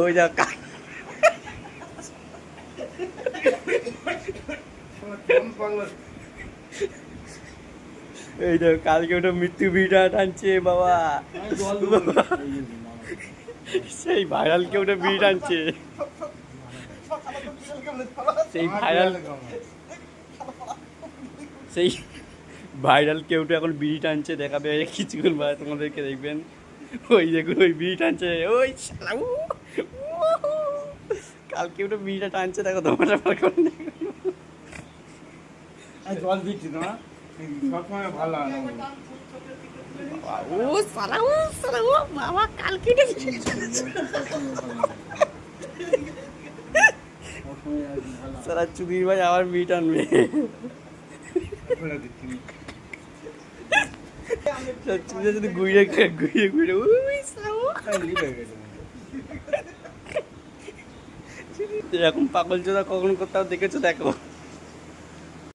ওই যা এই তো কালকে ওটা মৃত্যু বিড়া টানছে বাবা, সেই ভাইরাল কে ওটা বিড়ি টানছে, সেই ভাইরাল কেউটা এখন বিড়ি টানছে, দেখাবে কিছুক্ষণ বাদে তোমাদেরকে, দেখবেন ওই দেখুন ওই বিড়ি টানছে, ওই কালকে ওটা বিড়িটা টানছে, দেখো তোমাটা জল দিচ্ছি না সবসময় ভালো লাগে ও সালা ও বাবা কালকে সারা চুদির ভাই আবার বিড়ি টানবে, যদি ঘুরে ঘুরে ঘুরে এরকম পাগল চোদা কখন কোথাও দেখেছো দেখো।